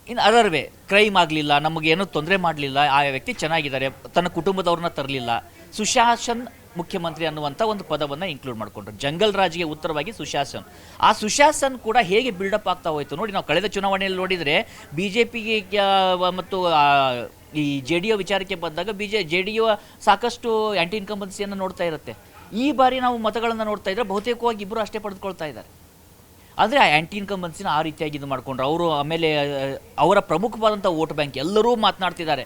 ಇನ್ನು ಅದರ್ ವೇ, ಕ್ರೈಮ್ ಆಗಲಿಲ್ಲ, ನಮಗೇನೂ ತೊಂದರೆ ಮಾಡಲಿಲ್ಲ, ಆ ವ್ಯಕ್ತಿ ಚೆನ್ನಾಗಿದ್ದಾರೆ, ತನ್ನ ಕುಟುಂಬದವ್ರನ್ನ ತರಲಿಲ್ಲ, ಸುಶಾಸನ್ ಮುಖ್ಯಮಂತ್ರಿ ಅನ್ನುವಂಥ ಒಂದು ಪದವನ್ನು ಇನ್ಕ್ಲೂಡ್ ಮಾಡಿಕೊಂಡ್ರು. ಜಂಗಲ್ ರಾಜ್ಗೆ ಉತ್ತರವಾಗಿ ಸುಶಾಸನ್. ಆ ಸುಶಾಸನ್ ಕೂಡ ಹೇಗೆ ಬಿಲ್ಡಪ್ ಆಗ್ತಾ ಹೋಯಿತು ನೋಡಿ. ನಾವು ಕಳೆದ ಚುನಾವಣೆಯಲ್ಲಿ ನೋಡಿದರೆ BJPಗೆ ಮತ್ತು ಈ JDU ವಿಚಾರಕ್ಕೆ ಬಂದಾಗ JDU ಸಾಕಷ್ಟು ಆ್ಯಂಟಿ ಇನ್ಕಂಬನ್ಸಿಯನ್ನು ನೋಡ್ತಾ ಇರುತ್ತೆ. ಈ ಬಾರಿ ನಾವು ಮತಗಳನ್ನು ನೋಡ್ತಾ ಇದ್ದರೆ ಬಹುತೇಕವಾಗಿ ಇಬ್ಬರು ಅಷ್ಟೇ ಪಡೆದುಕೊಳ್ತಾ ಇದ್ದಾರೆ. ಆದರೆ ಆ ಆ್ಯಂಟಿ ಇನ್ಕಂಬನ್ಸಿನ ಆ ರೀತಿಯಾಗಿ ಇದು ಮಾಡಿಕೊಂಡ್ರು ಅವರು. ಆಮೇಲೆ ಅವರ ಪ್ರಮುಖವಾದಂಥ ವೋಟ್ ಬ್ಯಾಂಕ್ ಎಲ್ಲರೂ ಮಾತನಾಡ್ತಿದ್ದಾರೆ,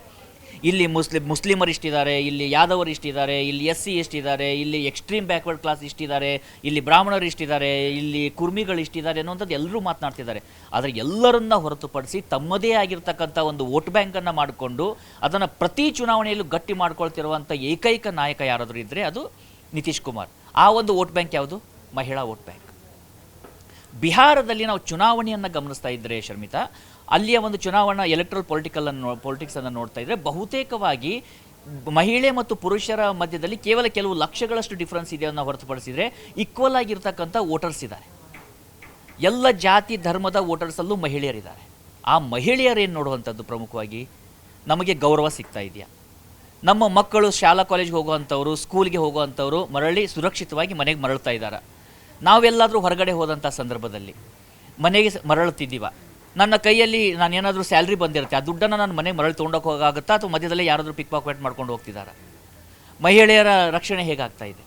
ಇಲ್ಲಿ ಮುಸ್ಲಿಮರು ಇಷ್ಟಿದ್ದಾರೆ, ಇಲ್ಲಿ ಯಾದವರು ಇಷ್ಟಿದ್ದಾರೆ, ಇಲ್ಲಿ SC ಇಷ್ಟಿದ್ದಾರೆ, ಇಲ್ಲಿ ಎಕ್ಸ್ಟ್ರೀಮ್ ಬ್ಯಾಕ್ವರ್ಡ್ ಕ್ಲಾಸ್ ಇಷ್ಟಿದ್ದಾರೆ, ಇಲ್ಲಿ ಬ್ರಾಹ್ಮಣರು ಇಷ್ಟಿದ್ದಾರೆ, ಇಲ್ಲಿ ಕುರ್ಮಿಗಳು ಇಷ್ಟಿದ್ದಾರೆ ಅನ್ನುವಂಥದ್ದು ಎಲ್ಲರೂ ಮಾತನಾಡ್ತಿದ್ದಾರೆ. ಆದರೆ ಎಲ್ಲರನ್ನ ಹೊರತುಪಡಿಸಿ ತಮ್ಮದೇ ಆಗಿರ್ತಕ್ಕಂಥ ಒಂದು ವೋಟ್ ಬ್ಯಾಂಕನ್ನು ಮಾಡಿಕೊಂಡು ಅದನ್ನು ಪ್ರತಿ ಚುನಾವಣೆಯಲ್ಲೂ ಗಟ್ಟಿ ಮಾಡ್ಕೊಳ್ತಿರುವಂಥ ಏಕೈಕ ನಾಯಕ ಯಾರಾದರೂ ಇದ್ದರೆ ಅದು ನಿತೀಶ್ ಕುಮಾರ್. ಆ ಒಂದು ವೋಟ್ ಬ್ಯಾಂಕ್ ಯಾವುದು? ಮಹಿಳಾ ವೋಟ್ ಬ್ಯಾಂಕ್. ಬಿಹಾರದಲ್ಲಿ ನಾವು ಚುನಾವಣೆಯನ್ನು ಗಮನಿಸ್ತಾ ಇದ್ದರೆ ಶರ್ಮಿತಾ, ಅಲ್ಲಿಯ ಒಂದು ಚುನಾವಣಾ ಎಲೆಕ್ಟ್ರಲ್ ಪೊಲಿಟಿಕ್ಸನ್ನು ನೋಡ್ತಾ ಇದ್ದರೆ ಬಹುತೇಕವಾಗಿ ಮಹಿಳೆ ಮತ್ತು ಪುರುಷರ ಮಧ್ಯದಲ್ಲಿ ಕೇವಲ ಕೆಲವು ಲಕ್ಷಗಳಷ್ಟು ಡಿಫ್ರೆನ್ಸ್ ಇದೆ ಅನ್ನೋ ಹೊರತುಪಡಿಸಿದರೆ ಈಕ್ವಲ್ ಆಗಿರ್ತಕ್ಕಂಥ ವೋಟರ್ಸ್ ಇದ್ದಾರೆ. ಎಲ್ಲ ಜಾತಿ ಧರ್ಮದ ವೋಟರ್ಸಲ್ಲೂ ಮಹಿಳೆಯರಿದ್ದಾರೆ. ಆ ಮಹಿಳೆಯರೇನು ನೋಡುವಂಥದ್ದು ಪ್ರಮುಖವಾಗಿ, ನಮಗೆ ಗೌರವ ಸಿಗ್ತಾ ಇದೆಯಾ, ನಮ್ಮ ಮಕ್ಕಳು ಶಾಲಾ ಕಾಲೇಜ್ಗೆ ಹೋಗುವಂಥವ್ರು, ಸ್ಕೂಲ್ಗೆ ಹೋಗುವಂಥವ್ರು ಮರಳಿ ಸುರಕ್ಷಿತವಾಗಿ ಮನೆಗೆ ಮರಳ್ತಾ ಇದ್ದಾರೆ. ನಾವೆಲ್ಲಾದರೂ ಹೊರಗಡೆ ಹೋದಂಥ ಸಂದರ್ಭದಲ್ಲಿ ಮನೆಗೆ ಮರಳುತ್ತಿದ್ದೀವ, ನನ್ನ ಕೈಯಲ್ಲಿ ನಾನೇನಾದರೂ ಸ್ಯಾಲ್ರಿ ಬಂದಿರುತ್ತೆ, ಆ ದುಡ್ಡನ್ನು ನಾನು ಮನೆಗೆ ಮರಳಿ ತೊಗೊಂಡೋಗಿ ಹೋಗಾಗುತ್ತಾ ಅಥವಾ ಮಧ್ಯದಲ್ಲಿ ಯಾರಾದರೂ ಪಿಕ್ ಪಾಕೆಟ್ ಮಾಡ್ಕೊಂಡು ಹೋಗ್ತಿದ್ದಾರೆ? ಮಹಿಳೆಯರ ರಕ್ಷಣೆ ಹೇಗಾಗ್ತಾ ಇದೆ?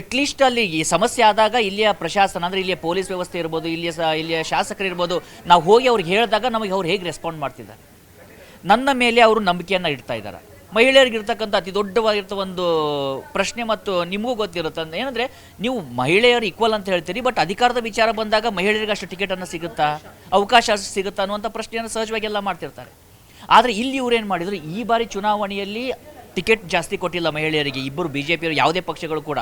ಅಟ್ಲೀಸ್ಟ್ ಅಲ್ಲಿ ಈ ಸಮಸ್ಯೆ ಆದಾಗ ಇಲ್ಲಿಯ ಪ್ರಶಾಸನ, ಅಂದರೆ ಇಲ್ಲಿಯ ಪೊಲೀಸ್ ವ್ಯವಸ್ಥೆ ಇರ್ಬೋದು, ಇಲ್ಲಿಯ ಶಾಸಕರು ಇರ್ಬೋದು, ನಾವು ಹೋಗಿ ಅವ್ರಿಗೆ ಹೇಳಿದಾಗ ನಮಗೆ ಅವ್ರು ಹೇಗೆ ರೆಸ್ಪಾಂಡ್ ಮಾಡ್ತಿದ್ದಾರೆ? ನನ್ನ ಮೇಲೆ ಅವರು ನಂಬಿಕೆಯನ್ನು ಇಡ್ತಾ ಇದ್ದಾರೆ. ಮಹಿಳೆಯರಿಗಿರ್ತಕ್ಕಂಥ ಅತಿ ದೊಡ್ಡವಾಗಿರ್ತ ಒಂದು ಪ್ರಶ್ನೆ, ಮತ್ತು ನಿಮಗೂ ಗೊತ್ತಿರುತ್ತೆ ಏನಂದರೆ, ನೀವು ಮಹಿಳೆಯರು ಈಕ್ವಲ್ ಅಂತ ಹೇಳ್ತೀರಿ, ಬಟ್ ಅಧಿಕಾರದ ವಿಚಾರ ಬಂದಾಗ ಮಹಿಳೆಯರಿಗೆ ಅಷ್ಟು ಟಿಕೆಟನ್ನು ಸಿಗುತ್ತಾ, ಅವಕಾಶ ಸಿಗುತ್ತಾ ಅನ್ನುವಂಥ ಪ್ರಶ್ನೆಯನ್ನು ಸಹಜವಾಗಿ ಎಲ್ಲ ಮಾಡ್ತಿರ್ತಾರೆ. ಆದರೆ ಇಲ್ಲಿ ಇವರೇನು ಮಾಡಿದರು, ಈ ಬಾರಿ ಚುನಾವಣೆಯಲ್ಲಿ ಟಿಕೆಟ್ ಜಾಸ್ತಿ ಕೊಟ್ಟಿಲ್ಲ ಮಹಿಳೆಯರಿಗೆ. ಇಬ್ಬರು BJP ಯಾವುದೇ ಪಕ್ಷಗಳು ಕೂಡ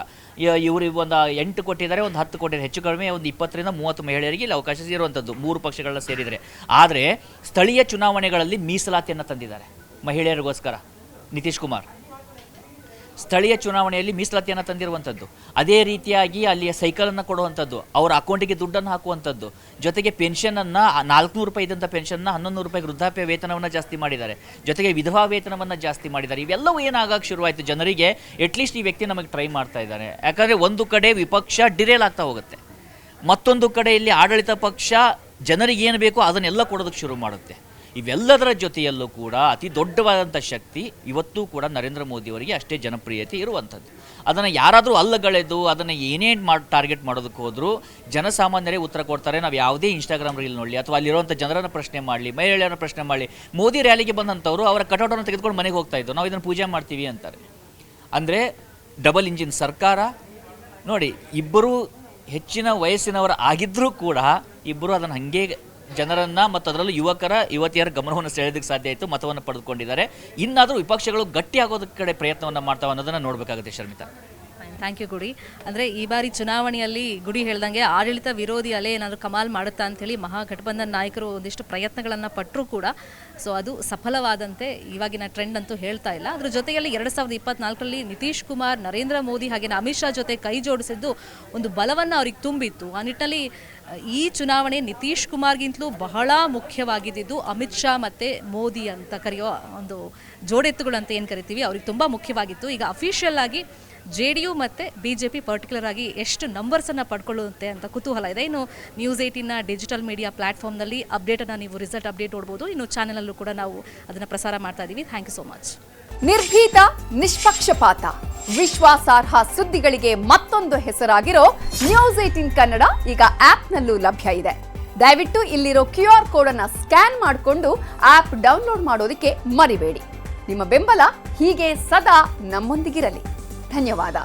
ಇವರು ಒಂದು 8 ಕೊಟ್ಟಿದ್ದಾರೆ, ಒಂದು 10 ಕೊಟ್ಟಿದ್ದಾರೆ, ಹೆಚ್ಚು ಕಡಿಮೆ ಒಂದು 20ರಿಂದ 30 ಮಹಿಳೆಯರಿಗೆ ಇಲ್ಲಿ ಅವಕಾಶ ಇರುವಂಥದ್ದು 3 ಪಕ್ಷಗಳನ್ನ ಸೇರಿದರೆ. ಆದರೆ ಸ್ಥಳೀಯ ಚುನಾವಣೆಗಳಲ್ಲಿ ಮೀಸಲಾತಿಯನ್ನು ತಂದಿದ್ದಾರೆ ಮಹಿಳೆಯರಿಗೋಸ್ಕರ ನಿತೀಶ್ ಕುಮಾರ್. ಸ್ಥಳೀಯ ಚುನಾವಣೆಯಲ್ಲಿ ಮೀಸಲಾತಿಯನ್ನು ತಂದಿರುವಂಥದ್ದು. ಅದೇ ರೀತಿಯಾಗಿ ಅಲ್ಲಿಯ ಸೈಕಲನ್ನು ಕೊಡುವಂಥದ್ದು, ಅವರ ಅಕೌಂಟಿಗೆ ದುಡ್ಡನ್ನು ಹಾಕುವಂಥದ್ದು, ಜೊತೆಗೆ ಪೆನ್ಷನನ್ನು 400 ರೂಪಾಯಿ ಇದ್ದಂಥ ಪೆನ್ಷನ್ನ 1100 ರೂಪಾಯಿ ವೃದ್ಧಾಪ್ಯ ವೇತನವನ್ನು ಜಾಸ್ತಿ ಮಾಡಿದ್ದಾರೆ, ಜೊತೆಗೆ ವಿಧವಾ ವೇತನವನ್ನು ಜಾಸ್ತಿ ಮಾಡಿದ್ದಾರೆ. ಇವೆಲ್ಲವೂ ಏನಾಗಕ್ಕೆ ಶುರುವಾಯಿತು ಜನರಿಗೆ, ಅಟ್ಲೀಸ್ಟ್ ಈ ವ್ಯಕ್ತಿ ನಮಗೆ ಟ್ರೈ ಮಾಡ್ತಾ ಇದ್ದಾನೆ. ಯಾಕಂದರೆ ಒಂದು ಕಡೆ ವಿಪಕ್ಷ ಡಿರೇಲ್ ಆಗ್ತಾ ಹೋಗುತ್ತೆ, ಮತ್ತೊಂದು ಕಡೆ ಇಲ್ಲಿ ಆಡಳಿತ ಪಕ್ಷ ಜನರಿಗೆ ಏನು ಬೇಕೋ ಅದನ್ನೆಲ್ಲ ಕೊಡೋದಕ್ಕೆ ಶುರು ಮಾಡುತ್ತೆ. ಇವೆಲ್ಲದರ ಜೊತೆಯಲ್ಲೂ ಕೂಡ ಅತಿ ದೊಡ್ಡವಾದಂಥ ಶಕ್ತಿ ಇವತ್ತೂ ಕೂಡ ನರೇಂದ್ರ ಮೋದಿಯವರಿಗೆ ಅಷ್ಟೇ ಜನಪ್ರಿಯತೆ ಇರುವಂಥದ್ದು. ಅದನ್ನು ಯಾರಾದರೂ ಅಲ್ಲಗಳೆದು ಅದನ್ನು ಏನೇ ಟಾರ್ಗೆಟ್ ಮಾಡೋದಕ್ಕೆ ಹೋದರೂ ಜನಸಾಮಾನ್ಯರೇ ಉತ್ತರ ಕೊಡ್ತಾರೆ. ನಾವು ಯಾವುದೇ ಇನ್ಸ್ಟಾಗ್ರಾಮ್ ರೀಲ್ ನೋಡಲಿ ಅಥವಾ ಅಲ್ಲಿರುವಂಥ ಜನರನ್ನು ಪ್ರಶ್ನೆ ಮಾಡಲಿ, ಮಹಿಳೆಯರನ್ನು ಪ್ರಶ್ನೆ ಮಾಡಲಿ, ಮೋದಿ ರ್ಯಾಲಿಗೆ ಬಂದಂಥವ್ರು ಅವರ ಕಟೌಟನ್ನು ತೆಗೆದುಕೊಂಡು ಮನೆಗೆ ಹೋಗ್ತಾ ಇದ್ದು, ನಾವು ಇದನ್ನು ಪೂಜೆ ಮಾಡ್ತೀವಿ ಅಂತಾರೆ. ಅಂದರೆ ಡಬಲ್ ಇಂಜಿನ್ ಸರ್ಕಾರ ನೋಡಿ, ಇಬ್ಬರು ಹೆಚ್ಚಿನ ವಯಸ್ಸಿನವರು ಆಗಿದ್ದರೂ ಕೂಡ ಇಬ್ಬರು ಅದನ್ನು ಹಾಗೆ ಜನರನ್ನು ಮತ್ತು ಅದರಲ್ಲೂ ಯುವತಿಯರ ಗಮನವನ್ನು ಸೆಳೆಯೋದಕ್ಕೆ ಸಾಧ್ಯ ಆಯಿತು, ಮತವನ್ನು ಪಡೆದುಕೊಂಡಿದ್ದಾರೆ. ಇನ್ನಾದರೂ ವಿಪಕ್ಷಗಳು ಗಟ್ಟಿ ಆಗೋದಕ್ಕೆ ಕಡೆ ಪ್ರಯತ್ನವನ್ನು ಮಾಡ್ತಾವೆ ಅನ್ನೋದನ್ನು ನೋಡಬೇಕಾಗುತ್ತೆ ಶರ್ಮಿತಾ. ಥ್ಯಾಂಕ್ ಯು ಗುಡಿ. ಅಂದರೆ ಈ ಬಾರಿ ಚುನಾವಣೆಯಲ್ಲಿ ಗುಡಿ ಹೇಳ್ದಂಗೆ ಆಡಳಿತ ವಿರೋಧಿ ಅಲೆ ಏನಾದರೂ ಕಮಾಲ್ ಮಾಡುತ್ತಾ ಅಂಥೇಳಿ ಮಹಾಗಠಬಂಧನ್ ನಾಯಕರು ಒಂದಿಷ್ಟು ಪ್ರಯತ್ನಗಳನ್ನು ಪಟ್ಟರೂ ಕೂಡ ಸೊ ಅದು ಸಫಲವಾದಂತೆ ಇವಾಗಿನ ಟ್ರೆಂಡ್ ಅಂತೂ ಹೇಳ್ತಾ ಇಲ್ಲ. ಅದ್ರ ಜೊತೆಯಲ್ಲಿ 2024ರಲ್ಲಿ ನಿತೀಶ್ ಕುಮಾರ್, ನರೇಂದ್ರ ಮೋದಿ ಹಾಗೆಯೇ ಅಮಿತ್ ಶಾ ಜೊತೆ ಕೈ ಜೋಡಿಸಿದ್ದು ಒಂದು ಬಲವನ್ನು ಅವ್ರಿಗೆ ತುಂಬಿತ್ತು. ಆ ನಿಟ್ಟಿನಲ್ಲಿ ಈ ಚುನಾವಣೆ ನಿತೀಶ್ ಕುಮಾರ್ಗಿಂತಲೂ ಬಹಳ ಮುಖ್ಯವಾಗಿದ್ದು ಅಮಿತ್ ಶಾ ಮತ್ತು ಮೋದಿ ಅಂತ ಕರೆಯೋ ಒಂದು ಜೋಡೆತ್ತುಗಳು ಅಂತ ಏನು ಕರಿತೀವಿ ಅವ್ರಿಗೆ ತುಂಬ ಮುಖ್ಯವಾಗಿತ್ತು. ಈಗ ಅಫಿಷಿಯಲ್ ಆಗಿ JDU ಮತ್ತು BJP ಪರ್ಟಿಕ್ಯುಲರ್ ಆಗಿ ಎಷ್ಟು ನಂಬರ್ಸನ್ನು ಪಡ್ಕೊಳ್ಳುತ್ತೆ ಅಂತ ಕುತೂಹಲ ಇದೆ. ಇನ್ನು ನ್ಯೂಸ್ 18ನ ಡಿಜಿಟಲ್ ಮೀಡಿಯಾ ಪ್ಲಾಟ್ಫಾರ್ಮ್ನಲ್ಲಿ ಅಪ್ಡೇಟನ್ನು ನೀವು ರಿಸಲ್ಟ್ ಅಪ್ಡೇಟ್ ನೋಡ್ಬೋದು. ಇನ್ನು ಚಾನಲಲ್ಲೂ ಕೂಡ ನಾವು ಅದನ್ನು ಪ್ರಸಾರ ಮಾಡ್ತಾ ಇದ್ದೀವಿ. Thank you so much. ನಿರ್ಭೀತ, ನಿಷ್ಪಕ್ಷಪಾತ, ವಿಶ್ವಾಸಾರ್ಹ ಸುದ್ದಿಗಳಿಗೆ ಮತ್ತೊಂದು ಹೆಸರಾಗಿರೋ ನ್ಯೂಸ್ 18 ಕನ್ನಡ ಈಗ ಆಪ್ನಲ್ಲೂ ಲಭ್ಯ ಇದೆ. ದಯವಿಟ್ಟು ಇಲ್ಲಿರೋ QR ಕೋಡ್ ಅನ್ನು ಸ್ಕ್ಯಾನ್ ಮಾಡಿಕೊಂಡು ಆಪ್ ಡೌನ್ಲೋಡ್ ಮಾಡೋದಕ್ಕೆ ಮರಿಬೇಡಿ. ನಿಮ್ಮ ಬೆಂಬಲ ಹೀಗೆ ಸದಾ ನಮ್ಮೊಂದಿಗಿರಲಿ. ಧನ್ಯವಾದ.